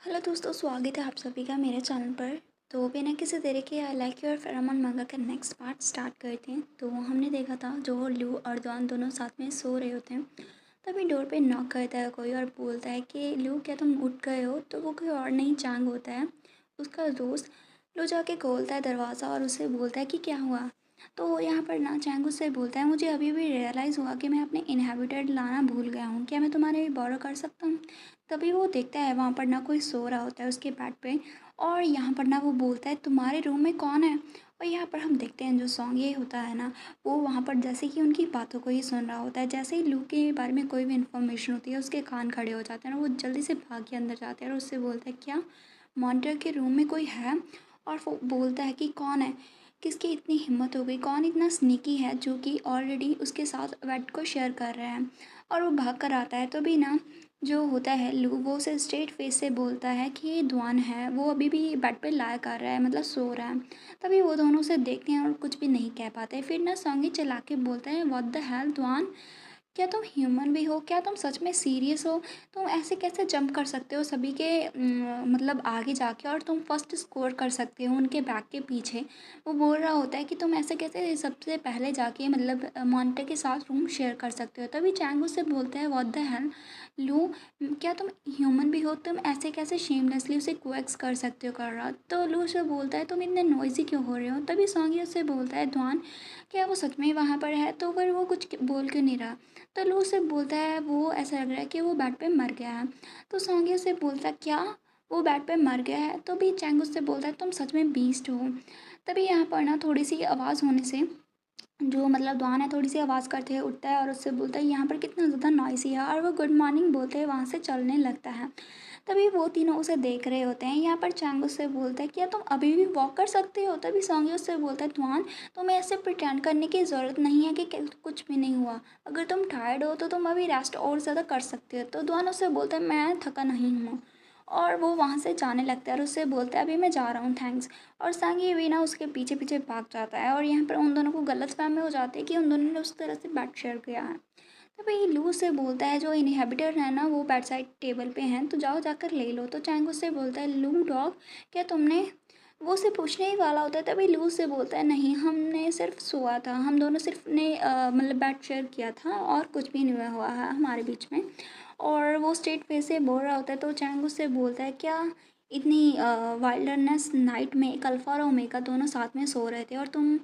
Hello दोस्तों, स्वागत है आप सभी का मेरे चैनल पर। तो बिना किसी देरी के आई लाइक यू और फेरोमोन मंगा का नेक्स्ट पार्ट स्टार्ट करते हैं। तो हमने देखा था जो लू और डॉन दोनों साथ में सो रहे होते हैं, तभी डोर पे नॉक करता है कोई और बोलता है कि लू क्या तुम उठ गए हो। तो वो कोई और नहीं, चांग होता है, उसका दोस्त। लू जाके खोलता है दरवाज़ा और उसे बोलता है कि क्या हुआ। तो यहाँ पर ना चैंग उससे बोलता है, मुझे अभी भी रियलाइज़ हुआ कि मैं अपने इनहेबिटेड लाना भूल गया हूँ, क्या मैं तुम्हारे बोरो कर सकता हूँ। तभी वो देखता है वहाँ पर ना कोई सो रहा होता है उसके बेड पे, और यहाँ पर ना वो बोलता है तुम्हारे रूम में कौन है। और यहाँ पर हम देखते हैं जो सॉन्ग ये होता है ना, वो वहाँ पर जैसे कि उनकी बातों को ही सुन रहा होता है। जैसे ही लू के बारे में कोई भी इन्फॉर्मेशन होती है उसके कान खड़े हो जाते हैं और वो जल्दी से भाग के अंदर जाते हैं और उससे बोलता है क्या मॉनिटर के रूम में कोई है। और वो बोलता है कि कौन है, किसकी इतनी हिम्मत हो गई, कौन इतना स्नीकी है जो कि ऑलरेडी उसके साथ बेड को शेयर कर रहे हैं। और वो भाग कर आता है तो भी ना जो होता है लू वो उसे स्ट्रेट फेस से बोलता है कि ये ध्वान है, वो अभी भी बेड पे लाया कर रहा है, मतलब सो रहा है। तभी वो दोनों उसे देखते हैं और कुछ भी नहीं कह पाते। फिर ना सॉन्गी चला के बोलते हैं व्हाट द हेल ध्वान, क्या तुम ह्यूमन भी हो, क्या तुम सच में सीरियस हो। तुम ऐसे कैसे जंप कर सकते हो सभी के मतलब आगे जाके, और तुम फर्स्ट स्कोर कर सकते हो उनके बैक के पीछे। वो बोल रहा होता है कि तुम ऐसे कैसे सबसे पहले जाके मतलब मॉनिटर के साथ रूम शेयर कर सकते हो। तभी चैंग उससे बोलता है व्हाट द हेल लू, क्या तुम ह्यूमन भी हो, तुम ऐसे कैसे शेमलेसली उसे कोएक्स कर सकते हो कर रहा। तो लू उसे बोलता है तुम इतने नॉइजी क्यों हो रहे हो। तभी सॉन्गी उससे बोलता है ध्वान, क्या वो सच में ही वहाँ पर है। तो फिर वो कुछ बोल क्यों नहीं रहा। तो लू उससे बोलता है वो ऐसा लग रहा है कि वो बेड पे मर गया है। तो सॉन्गी उससे बोलता है क्या वो बेड पे मर गया है। तो भी चैंग उससे बोलता है तुम सच में बीस्ट हो। तभी यहाँ पर ना थोड़ी सी आवाज़ होने से जो मतलब द्वान है थोड़ी सी आवाज़ करते हुए उठता है और उससे बोलता है यहाँ पर कितना ज़्यादा नॉइसी है, और वो गुड मॉर्निंग बोलते हुए वहाँ से चलने लगता है। तभी वो तीनों उसे देख रहे होते हैं। यहाँ पर चैंग उससे बोलता है क्या तुम अभी भी वॉक कर सकते हो। तभी सॉन्गी उससे बोलता है द्वान, तुम्हें ऐसे प्रिटेंड करने की ज़रूरत नहीं है कि कुछ भी नहीं हुआ। अगर तुम टायर्ड हो तो तुम अभी रेस्ट और ज़्यादा कर सकते हो। तो द्वान उससे बोलता है मैं थका नहीं हूँ। और वो वहाँ से जाने लगता है और उससे बोलता है अभी मैं जा रहा हूँ, थैंक्स। और सांगी भी ना उसके पीछे पीछे भाग जाता है, और यहाँ पर उन दोनों को गलतफहमी हो जाती है कि उन दोनों ने उस तरह से बेड शेयर किया है। तभी लू से बोलता है जो इनहेबिटर है ना वो बेड साइड टेबल पे हैं, तो जाओ जाकर ले लो। तो चैंग उससे बोलता है लू डॉग, क्या तुमने, वो उसे पूछने ही वाला होता है। तभी लू से बोलता है नहीं, हमने सिर्फ सोया था, हम दोनों सिर्फ ने मतलब बेड शेयर किया था और कुछ भी नहीं हुआ है हमारे बीच में। और वो स्ट्रेट फेस से बोल रहा होता है। तो चैंग उससे बोलता है क्या इतनी वाइल्डनेस नाइट में एक अल्फा और ओमेगा दोनों साथ में सो रहे थे और तुम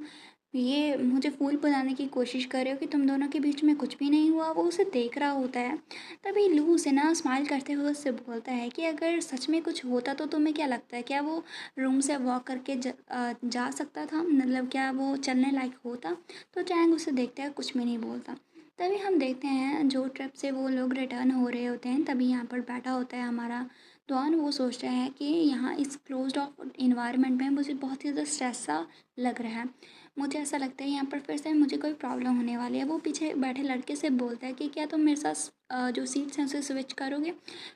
ये मुझे फूल बनाने की कोशिश कर रहे हो कि तुम दोनों के बीच में कुछ भी नहीं हुआ। वो उसे देख रहा होता है। तभी लू उसे ना स्माइल करते हुए उससे बोलता है कि अगर सच में कुछ होता तो तुम्हें क्या लगता है, क्या वो रूम से वॉक करके जा सकता था, मतलब क्या वो चलने लायक होता। तो चैंग उसे देखता है, कुछ भी नहीं बोलता। तभी हम देखते हैं जो ट्रिप से वो लोग रिटर्न हो रहे होते हैं, तभी यहाँ पर बैठा होता है हमारा डॉन। वो सोचता है कि यहाँ इस क्लोज्ड ऑफ इन्वायरमेंट में मुझे बहुत ही ज़्यादा स्ट्रेस सा लग रहा है। मुझे ऐसा लगता है यहाँ पर फिर से मुझे कोई प्रॉब्लम होने वाली है। वो पीछे बैठे लड़के से बोलता है कि क्या तुम मेरे साथ जो सीट्स हैं उसे स्विच करोगे।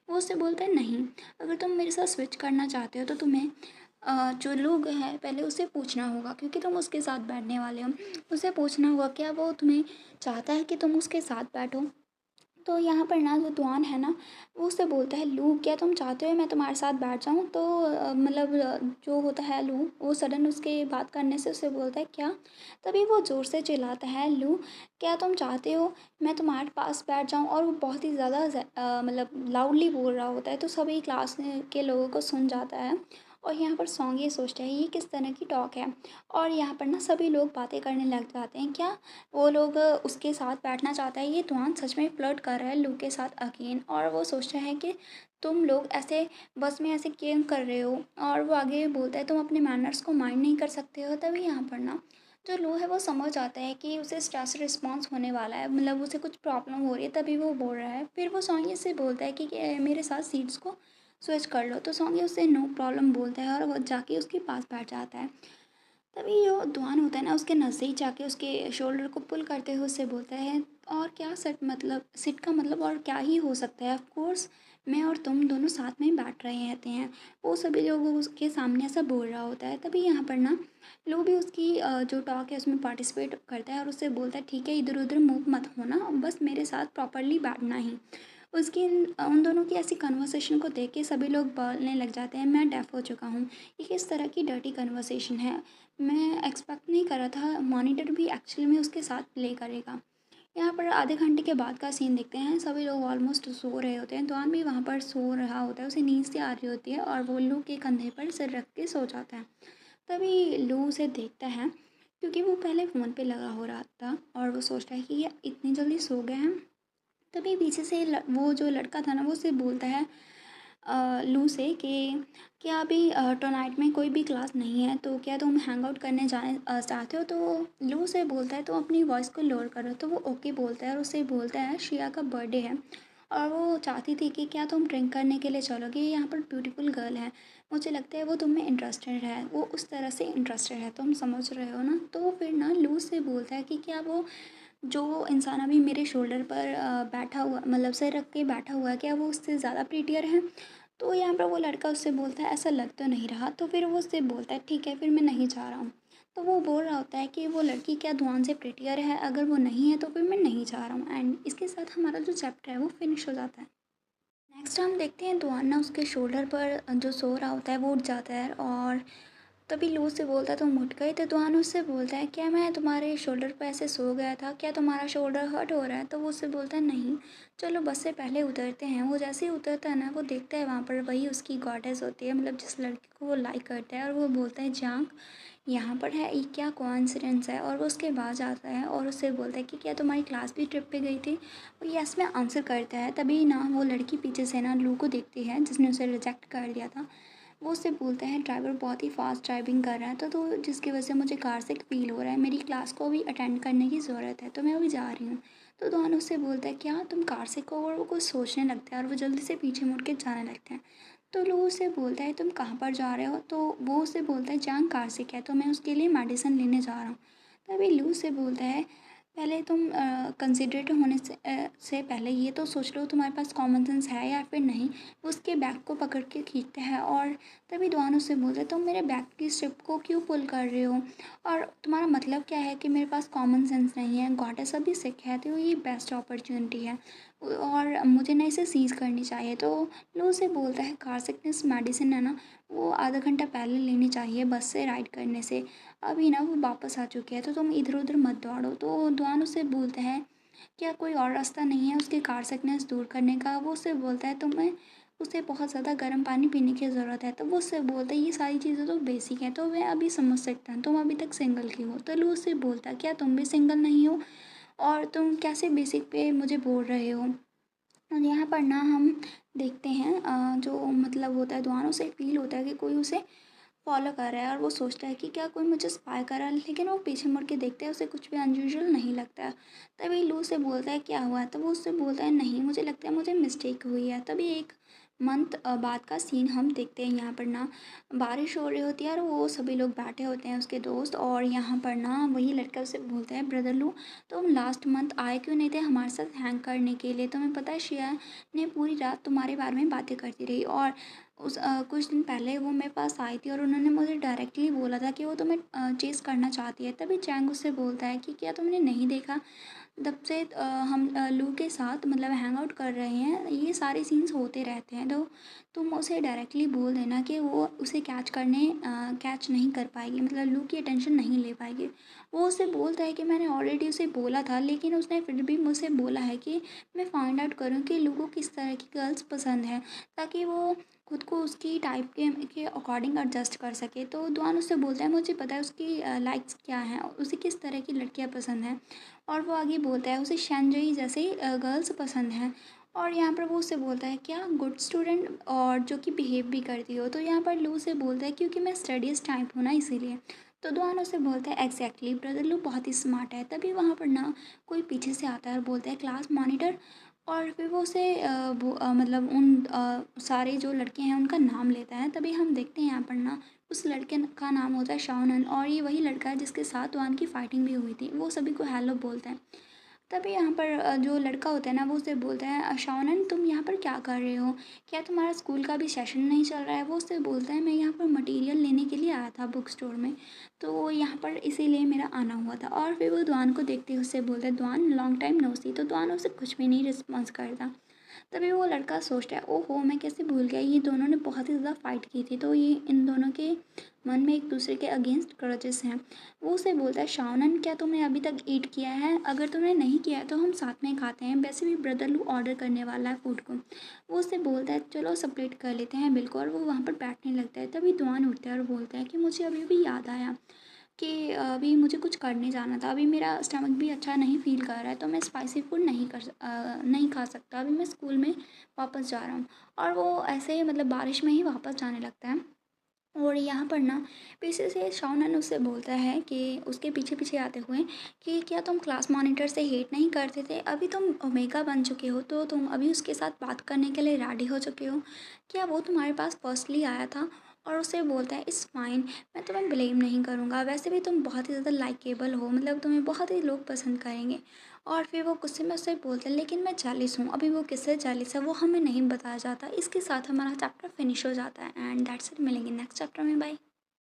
वो उससे बोलता है नहीं, अगर तुम मेरे साथ स्विच करना चाहते हो तो तुम्हें जो लोग हैं पहले उसे पूछना होगा, क्योंकि तुम उसके साथ बैठने वाले हो। उसे पूछना होगा क्या वो तुम्हें चाहता है कि तुम उसके साथ बैठो। तो यहाँ पर ना जो दुआन है ना वो उससे बोलता है लू, क्या तुम चाहते हो मैं तुम्हारे साथ बैठ जाऊँ। तो मतलब जो होता है लू वो सडन उसके बात करने से उससे बोलता है क्या। तभी वो ज़ोर से चिल्लाता है लू, क्या तुम चाहते हो मैं तुम्हारे पास बैठ जाऊँ। और वो बहुत ही ज़्यादा मतलब लाउडली बोल रहा होता है, तो सभी क्लास के लोगों को सुन जाता है। और यहाँ पर सॉन्ग ये सोचता है ये किस तरह की टॉक है। और यहाँ पर ना सभी लोग बातें करने लग जाते हैं, क्या वो लोग उसके साथ बैठना चाहता है, ये तुआन सच में फ्लर्ट कर रहा है लू के साथ अगेन। और वो सोचता है कि तुम लोग ऐसे बस में ऐसे क्यों कर रहे हो। और वो आगे बोलता है तुम अपने मैनर्स को माइंड नहीं कर सकते हो। तभी यहाँ पर ना जो लू है वो समझ आता है कि उसे स्ट्रेस रिस्पॉन्स होने वाला है, मतलब उसे कुछ प्रॉब्लम हो रही है, तभी वो बोल रहा है। फिर वो सॉन्गी से बोलता है कि मेरे साथ सीट्स को स्विच कर लो। तो सॉन्गी उससे नो प्रॉब्लम बोलता है और वो जाके उसके पास बैठ जाता है। तभी जो दुआन होता है ना उसके नज़दीक जाके उसके शोल्डर को पुल करते हुए उससे बोलता है और क्या सेट मतलब सिट का मतलब और क्या ही हो सकता है, ऑफ कोर्स मैं और तुम दोनों साथ में बैठ रहे रहते हैं। वो सभी लोग उसके सामने ऐसा बोल रहा होता है। तभी यहाँ पर ना लोग भी उसकी जो टॉक है उसमें पार्टिसिपेट करता है और उससे बोलता है ठीक है इधर उधर मूव मत होना, बस मेरे साथ प्रॉपरली बैठना ही। उसकी उन दोनों की ऐसी कन्वर्सेशन को देख के सभी लोग बोलने लग जाते हैं, मैं डेफ़ हो चुका हूँ। ये किस तरह की डर्टी कन्वर्सेशन है। मैं एक्सपेक्ट नहीं कर रहा था मॉनिटर भी एक्चुअली में उसके साथ प्ले करेगा। यहाँ पर आधे घंटे के बाद का सीन देखते हैं, सभी लोग ऑलमोस्ट सो रहे होते हैं। दुआन भी वहाँ पर सो रहा होता है, उसे नींद सी आ रही होती है और वो लू के कंधे पर सिर रख के सो जाता है। तभी लू उसे देखता है, क्योंकि वो पहले फ़ोन पे लगा हो रहा था और वो सोचता है कि ये इतनी जल्दी सो गए हैं। तभी पीछे से वो जो लड़का था ना, वो उसे बोलता है लू से कि क्या अभी टुनाइट में कोई भी क्लास नहीं है, तो क्या तुम हैंग आउट करने जाने चाहते हो। तो लू से बोलता है तो अपनी वॉइस को लोअर करो, तो वो ओके बोलता है और उससे बोलता है शिया का बर्थडे है और वो चाहती थी कि क्या तुम ड्रिंक करने के लिए चलोगे, यहाँ पर ब्यूटीफुल गर्ल है, मुझे लगता है वो तुम में इंटरेस्टेड है, वो उस तरह से इंटरेस्टेड है, तुम समझ रहे हो ना। तो फिर ना लू से बोलता है कि क्या वो जो इंसान अभी मेरे शोल्डर पर बैठा हुआ, मतलब सिर रख के बैठा हुआ है, क्या वो उससे ज़्यादा प्रीटियर है। तो यहाँ पर वो लड़का उससे बोलता है ऐसा लग तो नहीं रहा। तो फिर वो उससे बोलता है ठीक है फिर मैं नहीं जा रहा हूँ। तो वो बोल रहा होता है कि वो लड़की क्या दुआन से प्रीटियर है, अगर वो नहीं है तो फिर मैं नहीं जा रहा हूँ। एंड इसके साथ हमारा जो चैप्टर है वो फिनिश हो जाता है। नेक्स्ट हम देखते हैं दुआन ना उसके शोल्डर पर जो सो रहा होता है वो उठ जाता है और तभी लू से बोलता है तुम उठ गए। तो दुआन उससे बोलता है क्या मैं तुम्हारे शोल्डर पर ऐसे सो गया था, क्या तुम्हारा शोल्डर हर्ट हो रहा है। तो वो उससे बोलता है नहीं, चलो बस से पहले उतरते हैं। वो जैसे ही उतरता है ना, वो देखता है वहाँ पर वही उसकी गॉडेस होती है, मतलब जिस लड़की को वो लाइक करता है, और वो बोलता है जांग यहाँ पर है, ये क्या कोइंसिडेंस है। और वो उसके पास आता है और उससे बोलता है कि क्या तुम्हारी क्लास भी ट्रिप पे गई थी। वो यस में आंसर करता है। तभी ना वो लड़की पीछे से ना लू को देखती है जिसने उसे रिजेक्ट कर दिया था। वो उससे बोलता है ड्राइवर बहुत ही फास्ट ड्राइविंग कर रहा है, तो जिसकी वजह से मुझे कार से फील हो रहा है, मेरी क्लास को भी अटेंड करने की ज़रूरत है, तो मैं अभी जा रही हूँ। तो दोनों उससे बोलता है क्या तुम कार से को, और वो कुछ सोचने लगता है और वो जल्दी से पीछे मुड़ के जाने लगते हैं। तो लोग उससे बोलता है तुम कहाँ पर जा रहे हो। तो वो उससे बोलता है जांग कार से क्या, तो मैं उसके लिए मेडिसिन लेने जा रहा हूँ। तभी लू से बोलता है पहले तुम कंसिडरेट होने से पहले ये तो सोच लो तुम्हारे पास कॉमन सेंस है या फिर नहीं। वो उसके बैग को पकड़ के खींचता है और तभी दुआन उससे बोलता है तुम मेरे बैग की स्ट्रिप को क्यों पुल कर रहे हो, और तुम्हारा मतलब क्या है कि मेरे पास कॉमन सेंस नहीं है। गॉडेस अभी सिक है तो ये बेस्ट अपॉर्चुनिटी है और मुझे ना इसे सीज़ करनी चाहिए। तो लो से बोलता है कार सिकनेस मेडिसिन है ना, वो आधा घंटा पहले लेनी चाहिए बस से राइड करने से, अभी ना वो वापस आ चुके हैं, तो तुम इधर उधर मत दौड़ो। तो दुआन उससे बोलता है क्या कोई और रास्ता नहीं है उसकी कार सिकनेस दूर करने का। वो उससे बोलता है तुम्हें उसे बहुत ज़्यादा गर्म पानी पीने की ज़रूरत है। तो वो उससे बोलता है ये सारी चीज़ें तो बेसिक हैं, तो मैं अभी समझ सकता हूँ, तुम अभी तक सिंगल की हो। तो लू उससे बोलता है क्या तुम भी सिंगल नहीं हो, और तुम कैसे बेसिक पे मुझे बोल रहे हो। और यहाँ पर ना हम देखते हैं जो मतलब होता है दुआनों से फील होता है कि कोई उसे फॉलो कर रहा है, और वो सोचता है कि क्या कोई मुझे स्पाई कर रहा है। लेकिन वो पीछे मुड़ के देखता है, उसे कुछ भी अनयूजुअल नहीं लगता है। तभी लू से बोलता है क्या हुआ है। तो वो उससे बोलता है नहीं मुझे लगता है मुझे मिस्टेक हुई है। तभी एक मंथ बाद का सीन हम देखते हैं। यहाँ पर ना बारिश हो रही होती है और वो सभी लोग बैठे होते हैं उसके दोस्त, और यहाँ पर ना वही लड़का उसे बोलता है ब्रदर लू तुम लास्ट मंथ आए क्यों नहीं थे हमारे साथ हैंग करने के लिए। तुम्हें पता है शिया ने पूरी रात तुम्हारे बारे में बातें करती रही, और कुछ दिन पहले वो मेरे पास आई थी और उन्होंने मुझे डायरेक्टली बोला था कि वो तुम्हें चेज़ करना चाहती है। तभी चैंग उससे बोलता है कि क्या तुमने नहीं देखा तब से हम लू के साथ मतलब हैंग आउट कर रहे हैं, ये सारे सीन्स होते रहते हैं। तो तुम उसे डायरेक्टली बोल देना कि वो उसे कैच नहीं कर पाएगी, मतलब लू की अटेंशन नहीं ले पाएगी। वो उसे बोलता है कि मैंने ऑलरेडी उसे बोला था, लेकिन उसने फिर भी मुझसे बोला है कि मैं फाइंड आउट करूँ कि लू को किस तरह की गर्ल्स पसंद है, ताकि वो खुद को उसकी टाइप के अकॉर्डिंग एडजस्ट कर सके। तो दुआन उससे बोलता है मुझे पता है उसकी लाइक्स क्या हैं, उसे किस तरह की लड़कियां पसंद हैं। और वो आगे बोलता है उसे शैनजई जैसे गर्ल्स पसंद हैं। और यहाँ पर वो उससे बोलता है क्या गुड स्टूडेंट और जो कि बिहेव भी करती हो। तो यहाँ पर लू से बोलता है क्योंकि मैं स्टडीज़ टाइप हूँ ना इसीलिए। तो दुआन उससे बोलता है एग्जैक्टली ब्रदर लू बहुत ही स्मार्ट है। तभी वहाँ पर ना कोई पीछे से आता है और बोलता है क्लास मॉनिटर। और फिर वो उसे मतलब उन सारे जो लड़के हैं उनका नाम लेता है। तभी हम देखते हैं यहाँ पर ना उस लड़के का नाम होता है शाओनन, और ये वही लड़का है जिसके साथ वान की फ़ाइटिंग भी हुई थी। वो सभी को हेलो बोलता है। तभी यहाँ पर जो लड़का होता है ना वो उससे बोलता है शाओनन तुम यहाँ पर क्या कर रहे हो, क्या तुम्हारा स्कूल का भी सेशन नहीं चल रहा है। वो उससे बोलता है मैं यहाँ पर मटेरियल लेने के लिए आया था बुक स्टोर में, तो यहाँ पर इसीलिए मेरा आना हुआ था। और फिर वो दुआन को देखते ही उससे बोलता है दुआन लॉन्ग टाइम नो सी। तो दुआन उसे कुछ भी नहीं रिस्पॉन्स करता। तभी वो लड़का सोचता है, ओहो मैं कैसे भूल गया, ये दोनों ने बहुत ही ज़्यादा फाइट की थी, तो ये इन दोनों के मन में एक दूसरे के अगेंस्ट ग्रजेस हैं। वो उसे बोलता है, शाओनन क्या तुमने अभी तक ईट किया है? अगर तुमने नहीं किया है तो हम साथ में खाते हैं, वैसे भी ब्रदर लू ऑर्डर करने वाला है फूड को। वो उससे बोलता है, चलो सेपरेट कर लेते हैं बिल्कुल, और वो वहाँ पर बैठने लगता है। तभी दुआन उठता है और बोलता है कि मुझे अभी भी याद आया कि अभी मुझे कुछ करने जाना था, अभी मेरा स्टमक भी अच्छा नहीं फ़ील कर रहा है, तो मैं स्पाइसी फूड नहीं खा सकता, अभी मैं स्कूल में वापस जा रहा हूँ। और वो ऐसे ही मतलब बारिश में ही वापस जाने लगता है। और यहाँ पर ना पीछे से शाओनन उससे बोलता है कि उसके पीछे पीछे आते हुए कि क्या तुम क्लास मॉनिटर से हेट नहीं करते थे, अभी तुम ओमेगा बन चुके हो तो तुम अभी उसके साथ बात करने के लिए रेडी हो चुके हो, क्या वो तुम्हारे पास फर्स्टली आया था? और उसे बोलता है, इट्स फाइन, मैं तुम्हें ब्लेम नहीं करूँगा, वैसे भी तुम बहुत ही ज़्यादा लाइकेबल हो, मतलब तुम्हें बहुत ही लोग पसंद करेंगे। और फिर वो गुस्से में उससे बोलते हैं, लेकिन मैं जेलिस हूँ, अभी वो किससे जेलिस है वो हमें नहीं बताया जाता। इसके साथ हमारा चैप्टर फिनिश हो जाता है एंड दैट्स इट, मिलेंगे नेक्स्ट चैप्टर में, बाय।